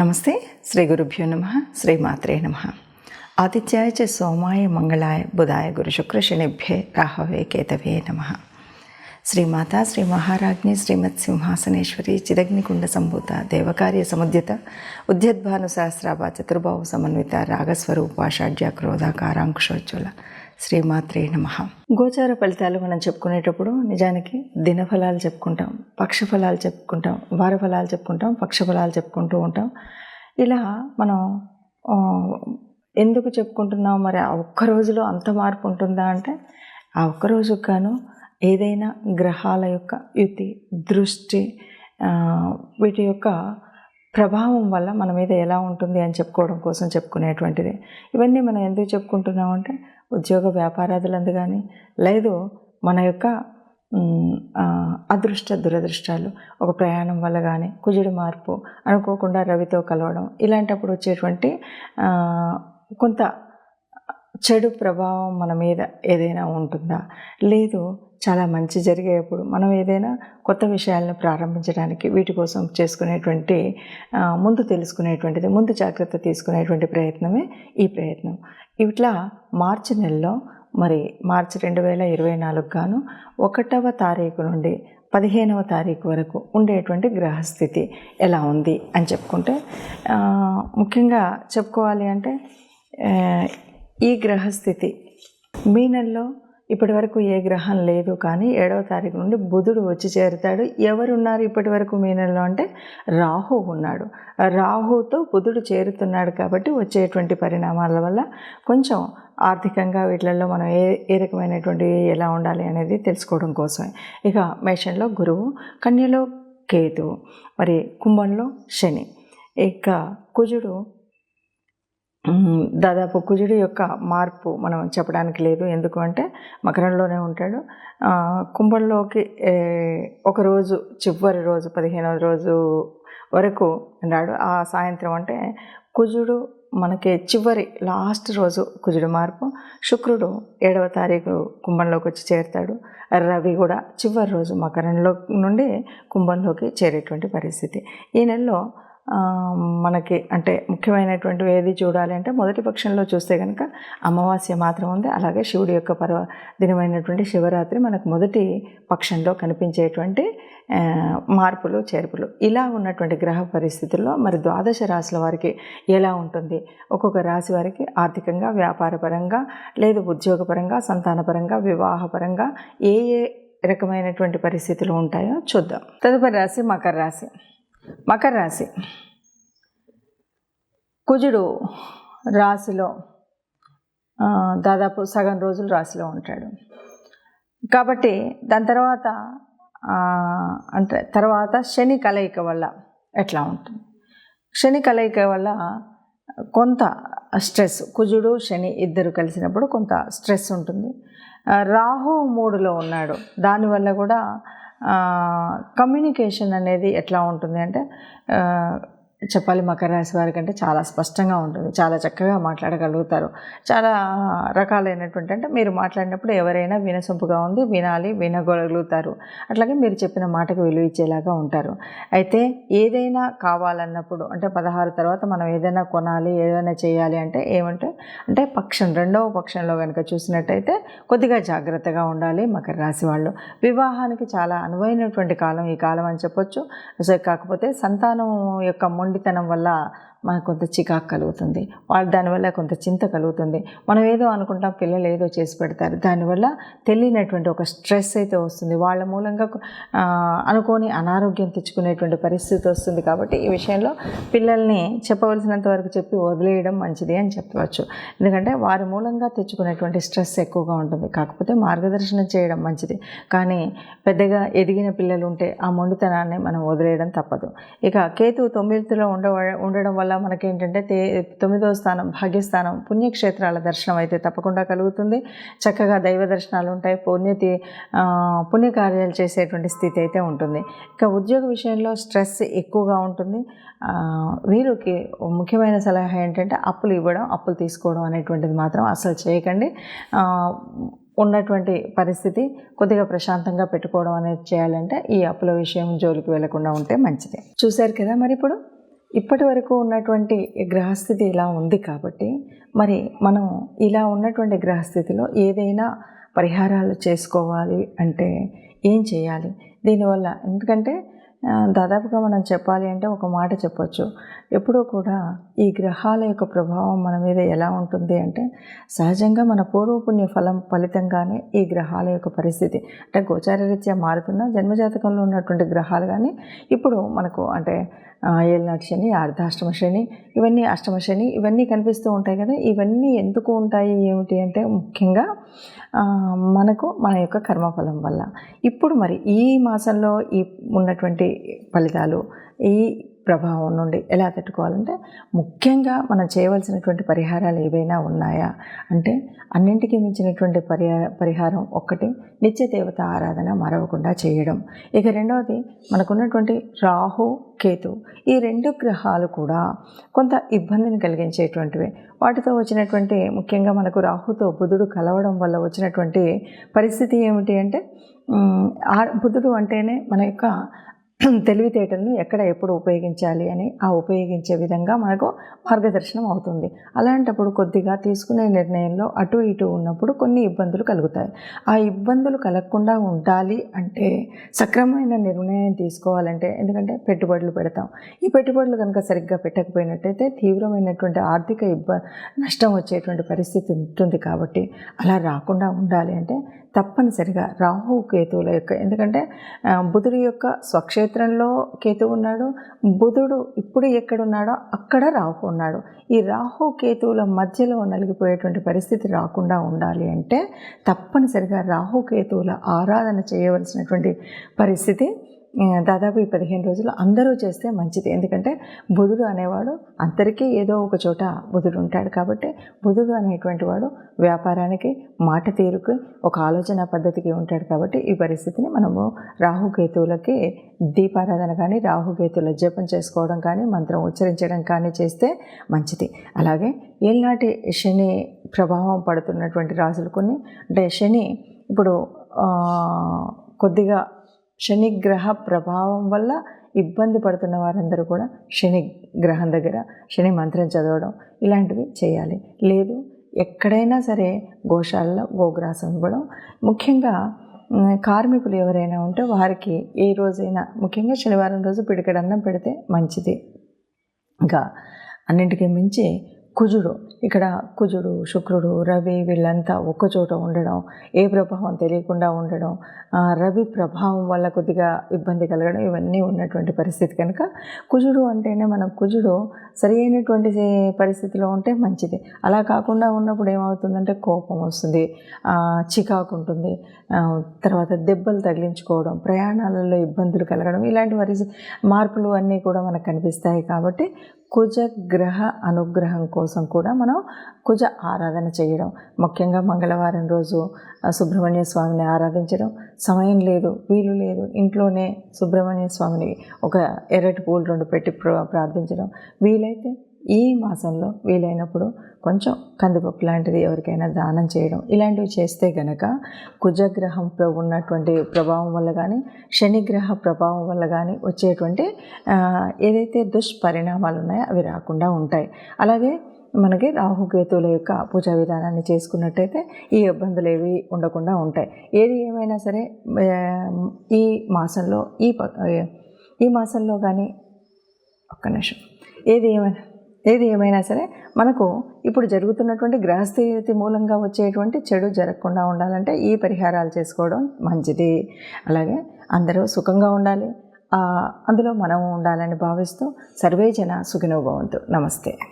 నమస్తే. శ్రీ గురుభ్యో నమ. శ్రీమాత్రే నమ. ఆదిత్యాయ చ సోమాయ మంగళాయ బుధాయ గురు శుక్ర శనిభ్యే రాహవే కేతవే నమ. శ్రీమాత శ్రీ మహారాజ్ఞి శ్రీమత్ సింహాసనేశ్వరి చిదగ్నికుండ సంభూత దేవకార్య సముద్యత ఉద్యద్భాను సహస్రాభ చతుర్భావ సమన్విత రాగస్వరూప షడ్జ క్రోధాకారాంకుశోజ్వల శ్రీమాత్రే నమ. గోచార ఫలితాలు మనం చెప్పుకునేటప్పుడు నిజానికి దినఫలాలు చెప్పుకుంటాం, పక్షఫలాలు చెప్పుకుంటాం, వార ఫలాలు చెప్పుకుంటాం, పక్షఫలాలు చెప్పుకుంటూ ఉంటాం. ఇలా మనం ఎందుకు చెప్పుకుంటున్నాం? మరి ఆ ఒక్క రోజులో అంత మార్పు ఉంటుందా అంటే, ఆ ఒక్క రోజుకు గాను ఏదైనా గ్రహాల యొక్క యుతి, దృష్టి, వీటి యొక్క ప్రభావం వల్ల మన మీద ఎలా ఉంటుంది అని చెప్పుకోవడం కోసం చెప్పుకునేటువంటిది. ఇవన్నీ మనం ఎందుకు చెప్పుకుంటున్నామంటే, ఉద్యోగ వ్యాపారాదులందు కానీ, లేదు మన యొక్క అదృష్ట దురదృష్టాలు, ఒక ప్రయాణం వల్ల కానీ, కుజుడి మార్పు, అనుకోకుండా రవితో కలవడం, ఇలాంటప్పుడు వచ్చేటువంటి కొంత చెడు ప్రభావం మన మీద ఏదైనా ఉంటుందా? లేదు చాలా మంచి జరిగేప్పుడు మనం ఏదైనా కొత్త విషయాలను ప్రారంభించడానికి వీటి కోసం చేసుకునేటువంటి ముందు తెలుసుకునేటువంటిది, ముందు జాగ్రత్త తీసుకునేటువంటి ప్రయత్నమే ఈ ప్రయత్నం. ఇట్లా మార్చి నెలలో మరి మార్చి 2024 గాను 1వ తారీఖు నుండి 15వ తారీఖు వరకు ఉండేటువంటి గ్రహస్థితి ఎలా ఉంది అని చెప్పుకుంటే, ముఖ్యంగా చెప్పుకోవాలి అంటే ఈ గ్రహస్థితి మీనంలో ఇప్పటి వరకు ఏ గ్రహం లేదు, కానీ 7వ తారీఖు నుండి బుధుడు వచ్చి చేరుతాడు. ఎవరున్నారు ఇప్పటి వరకు మీనంలో అంటే రాహు ఉన్నాడు. రాహుతో బుధుడు చేరుతున్నాడు కాబట్టి వచ్చేటువంటి పరిణామాల వల్ల కొంచెం ఆర్థికంగా వీటిలలో మనం ఏ రకమైనటువంటి ఎలా ఉండాలి అనేది తెలుసుకోవడం కోసమే. ఇక మేషంలో గురువు, కన్యలో కేతువు, మరి కుంభంలో శని. ఇక కుజుడు దాదాపు కుజుడి యొక్క మార్పు మనం చెప్పడానికి లేదు. ఎందుకు అంటే మకరంలోనే ఉంటాడు. కుంభంలోకి ఒకరోజు చివరి రోజు 15వ రోజు వరకు ఉన్నాడు. ఆ సాయంత్రం అంటే కుజుడు మనకి చివరి లాస్ట్ రోజు కుజుడు మార్పు. శుక్రుడు 7వ తారీఖు కుంభంలోకి వచ్చి చేరుతాడు. రవి కూడా చివరి రోజు మకరంలో నుండి కుంభంలోకి చేరేటువంటి పరిస్థితి. ఈ నెలలో మనకి అంటే ముఖ్యమైనటువంటివి ఏది చూడాలి అంటే, మొదటి పక్షంలో చూస్తే కనుక అమావాస్య మాత్రం ఉంది. అలాగే శివుడి యొక్క దినమైనటువంటి శివరాత్రి మనకు మొదటి పక్షంలో కనిపించేటువంటి మార్పులు చేర్పులు. ఇలా ఉన్నటువంటి గ్రహ పరిస్థితుల్లో మరి ద్వాదశ రాశుల వారికి ఎలా ఉంటుంది, ఒక్కొక్క రాశి వారికి ఆర్థికంగా, వ్యాపారపరంగా, లేదు ఉద్యోగపరంగా, సంతానపరంగా, వివాహపరంగా ఏ రకమైనటువంటి పరిస్థితులు ఉంటాయో చూద్దాం. తదుపరి రాశి మకర రాశి. మకర రాశి కుజుడు రాశిలో దాదాపు సగం రోజులు రాశిలో ఉంటాడు కాబట్టి దాని తర్వాత శని కలయిక వల్ల ఎట్లా ఉంటుంది? శని కలయిక వల్ల కొంత స్ట్రెస్, కుజుడు శని ఇద్దరు కలిసినప్పుడు కొంత స్ట్రెస్ ఉంటుంది. రాహు 3లో ఉన్నాడు, దానివల్ల కూడా కమ్యూనికేషన్ అనేది ఎట్లా ఉంటుంది అంటే, చెప్పాలి మకర రాశి వారికి అంటే చాలా స్పష్టంగా ఉంటుంది, చాలా చక్కగా మాట్లాడగలుగుతారు. చాలా రకాలైనటువంటి అంటే మీరు మాట్లాడినప్పుడు ఎవరైనా వినసొంపుగా ఉంది, వినగలుగుతారు. అట్లాగే మీరు చెప్పిన మాటకు విలువ ఇచ్చేలాగా ఉంటారు. అయితే ఏదైనా కావాలన్నప్పుడు అంటే 16 తర్వాత మనం ఏదైనా కొనాలి, ఏదైనా చేయాలి అంటే అంటే రెండవ పక్షంలో కనుక చూసినట్టయితే కొద్దిగా జాగ్రత్తగా ఉండాలి మకర రాశి వాళ్ళు. వివాహానికి చాలా అనువైనటువంటి కాలం ఈ కాలం అని చెప్పొచ్చు. కాకపోతే సంతానం యొక్క మొండితనం వల్ల మనకు కొంత చికాకు కలుగుతుంది, దానివల్ల కొంత చింత కలుగుతుంది. మనం ఏదో అనుకుంటాం, పిల్లలు ఏదో చేసి పెడతారు, దానివల్ల తెలియనటువంటి ఒక స్ట్రెస్ అయితే వస్తుంది. వాళ్ళ మూలంగా అనుకోని అనారోగ్యం తెచ్చుకునేటువంటి పరిస్థితి వస్తుంది. కాబట్టి ఈ విషయంలో పిల్లల్ని చెప్పవలసినంత వరకు చెప్పి వదిలేయడం మంచిది అని చెప్పవచ్చు. ఎందుకంటే వారి మూలంగా తెచ్చుకునేటువంటి స్ట్రెస్ ఎక్కువగా ఉంటుంది. కాకపోతే మార్గదర్శనం చేయడం మంచిది, కానీ పెద్దగా ఎదిగిన పిల్లలు ఉంటే ఆ మొండితనాన్ని మనం వదిలేయడం తప్పదు. ఇక కేతువు 9లో ఉండడం వల్ల మనకేంటంటే 9వ స్థానం భాగ్యస్థానం, పుణ్యక్షేత్రాల దర్శనం అయితే తప్పకుండా కలుగుతుంది. చక్కగా దైవ దర్శనాలు ఉంటాయి, పుణ్యకార్యాలు చేసేటువంటి స్థితి అయితే ఉంటుంది. ఇక ఉద్యోగ విషయంలో స్ట్రెస్ ఎక్కువగా ఉంటుంది. వీరికి ముఖ్యమైన సలహా ఏంటంటే అప్పులు తీసుకోవడం అనేటువంటిది మాత్రం అసలు చేయకండి. ఉన్నటువంటి పరిస్థితి కొద్దిగా ప్రశాంతంగా పెట్టుకోవడం అనేది చేయాలంటే ఈ అప్పుల విషయం జోలికి వెళ్లకుండా ఉంటే మంచిది. చూశారు కదా మరి ఇప్పుడు ఇప్పటి వరకు ఉన్నటువంటి గ్రహస్థితి ఇలా ఉంది కాబట్టి మరి మనం ఇలా ఉన్నటువంటి గ్రహస్థితిలో ఏదైనా పరిహారాలు చేసుకోవాలి అంటే ఏం చేయాలి దీనివల్ల? ఎందుకంటే దాదాపుగా మనం చెప్పాలి అంటే ఒక మాట చెప్పొచ్చు. ఎప్పుడూ కూడా ఈ గ్రహాల యొక్క ప్రభావం మన మీద ఎలా ఉంటుంది అంటే సహజంగా మన పూర్వపుణ్య ఫలితంగానే ఈ గ్రహాల యొక్క పరిస్థితి అంటే గోచారరీత్యా మారుతున్న జన్మజాతకంలో ఉన్నటువంటి గ్రహాలు కానీ ఇప్పుడు మనకు అంటే ఏళ్ళనాటి శని, అర్ధాష్టమ శని, ఇవన్నీ అష్టమ శని ఇవన్నీ కనిపిస్తూ ఉంటాయి కదా. ఇవన్నీ ఎందుకు ఉంటాయి ఏమిటి అంటే ముఖ్యంగా మనకు మన యొక్క కర్మఫలం వల్ల. ఇప్పుడు మరి ఈ మాసంలో ఈ ఉన్నటువంటి ఫలితాలు ఈ ప్రభావం నుండి ఎలా తట్టుకోవాలంటే ముఖ్యంగా మనం చేయవలసినటువంటి పరిహారాలు ఏవైనా ఉన్నాయా అంటే అన్నింటికీ మించినటువంటి పరిహారం ఒక్కటి నిత్య దేవత ఆరాధన మరవకుండా చేయడం. ఇక రెండవది మనకున్నటువంటి రాహు కేతు ఈ రెండు గ్రహాలు కూడా కొంత ఇబ్బందిని కలిగించేటువంటివి. వాటితో వచ్చినటువంటి ముఖ్యంగా మనకు రాహుతో బుధుడు కలవడం వల్ల వచ్చినటువంటి పరిస్థితి ఏమిటి అంటే బుధుడు అంటేనే మన యొక్క తెలివితేటలను ఎక్కడ ఎప్పుడు ఉపయోగించాలి అని ఆ ఉపయోగించే విధంగా మనకు మార్గదర్శనం అవుతుంది. అలాంటప్పుడు కొద్దిగా తీసుకునే నిర్ణయంలో అటు ఇటు ఉన్నప్పుడు కొన్ని ఇబ్బందులు కలుగుతాయి. ఆ ఇబ్బందులు కలగకుండా ఉండాలి అంటే సక్రమమైన నిర్ణయం తీసుకోవాలంటే ఎందుకంటే పెట్టుబడులు పెడతాం. ఈ పెట్టుబడులు కనుక సరిగ్గా పెట్టకపోయినట్టయితే తీవ్రమైనటువంటి ఆర్థిక నష్టం వచ్చేటువంటి పరిస్థితి ఉంటుంది. కాబట్టి అలా రాకుండా ఉండాలి అంటే తప్పనిసరిగా రాహు కేతువుల యొక్క ఎందుకంటే బుధుడి యొక్క స్వక్షేత్రంలో కేతువు ఉన్నాడు. బుధుడు ఇప్పుడు ఎక్కడున్నాడో అక్కడ రాహు ఉన్నాడు. ఈ రాహు కేతువుల మధ్యలో నలిగిపోయేటువంటి పరిస్థితి రాకుండా ఉండాలి అంటే తప్పనిసరిగా రాహు కేతువుల ఆరాధన చేయవలసినటువంటి పరిస్థితి దాదాపు ఈ 15 రోజులు అందరూ చేస్తే మంచిది. ఎందుకంటే బుధుడు అనేవాడు అందరికీ ఏదో ఒక చోట బుధుడు ఉంటాడు. కాబట్టి బుధుడు అనేటువంటి వాడు వ్యాపారానికి, మాట తీరుకు, ఒక ఆలోచన పద్ధతికి ఉంటాడు. కాబట్టి ఈ పరిస్థితిని మనము రాహుకేతువులకి దీపారాధన కానీ రాహుకేతువుల జపం చేసుకోవడం కానీ మంత్రం ఉచ్చరించడం కానీ చేస్తే మంచిది. అలాగే ఏళ్ళనాటి శని ప్రభావం పడుతున్నటువంటి రాజులు కొన్ని అంటే శని ఇప్పుడు కొద్దిగా శని గ్రహ ప్రభావం వల్ల ఇబ్బంది పడుతున్న వారందరూ కూడా శని గ్రహం దగ్గర శని మంత్రం చదవడం ఇలాంటివి చేయాలి. లేదు ఎక్కడైనా సరే గోశాలలో గోగ్రాసం ఇవ్వడం. ముఖ్యంగా కార్మికులు ఎవరైనా ఉంటే వారికి ఏ రోజైనా ముఖ్యంగా శనివారం రోజు పిడికెడన్నం పెడితే మంచిది. ఇంకా అన్నింటికీ మించి కుజుడు ఇక్కడ కుజుడు, శుక్రుడు, రవి వీళ్ళంతా ఒక్కచోట ఉండడం, ఏ ప్రభావం తెలియకుండా ఉండడం, రవి ప్రభావం వల్ల కొద్దిగా ఇబ్బంది కలగడం ఇవన్నీ ఉన్నటువంటి పరిస్థితి కనుక కుజుడు అంటేనే మనం కుజుడు సరి అయినటువంటి పరిస్థితిలో ఉంటే మంచిది. అలా కాకుండా ఉన్నప్పుడు ఏమవుతుందంటే కోపం వస్తుంది, చికాకు ఉంటుంది, తర్వాత దెబ్బలు తగిలించుకోవడం, ప్రయాణాలలో ఇబ్బందులు కలగడం ఇలాంటి మార్పులు అన్నీ కూడా మనకు కనిపిస్తాయి. కాబట్టి కుజ గ్రహ అనుగ్రహం కోసం కూడా మనం కుజ ఆరాధన చేయడం, ముఖ్యంగా మంగళవారం రోజు సుబ్రహ్మణ్య స్వామిని ఆరాధించడం. సమయం లేదు, వీలు లేదు, ఇంట్లోనే సుబ్రహ్మణ్య స్వామిని ఒక ఎర్రటి పూలు 2 పెట్టి ప్రార్థించడం. వీలైతే ఈ మాసంలో వీలైనప్పుడు కొంచెం కందిపప్పు లాంటిది ఎవరికైనా దానం చేయడం ఇలాంటివి చేస్తే గనక కుజగ్రహం ఉన్నటువంటి ప్రభావం వల్ల కానీ శనిగ్రహ ప్రభావం వల్ల కానీ వచ్చేటువంటి ఏదైతే దుష్పరిణామాలు ఉన్నాయో అవి రాకుండా ఉంటాయి. అలాగే మనకి రాహుకేతువుల యొక్క పూజా విధానాన్ని చేసుకున్నట్టయితే ఈ ఇబ్బందులు ఏవి ఉండకుండా ఉంటాయి. ఏది ఏమైనా సరే ఈ మాసంలో కానీ ఒక్క నిమిషం ఏది ఏమైనా సరే మనకు ఇప్పుడు జరుగుతున్నటువంటి గ్రహస్థితి మూలంగా వచ్చేటువంటి చెడు జరగకుండా ఉండాలంటే ఈ పరిహారాలు చేసుకోవడం మంచిది. అలాగే అందరూ సుఖంగా ఉండాలి, అందులో మనము ఉండాలని భావిస్తూ సర్వే జన సుఖినో భవంతు. నమస్తే.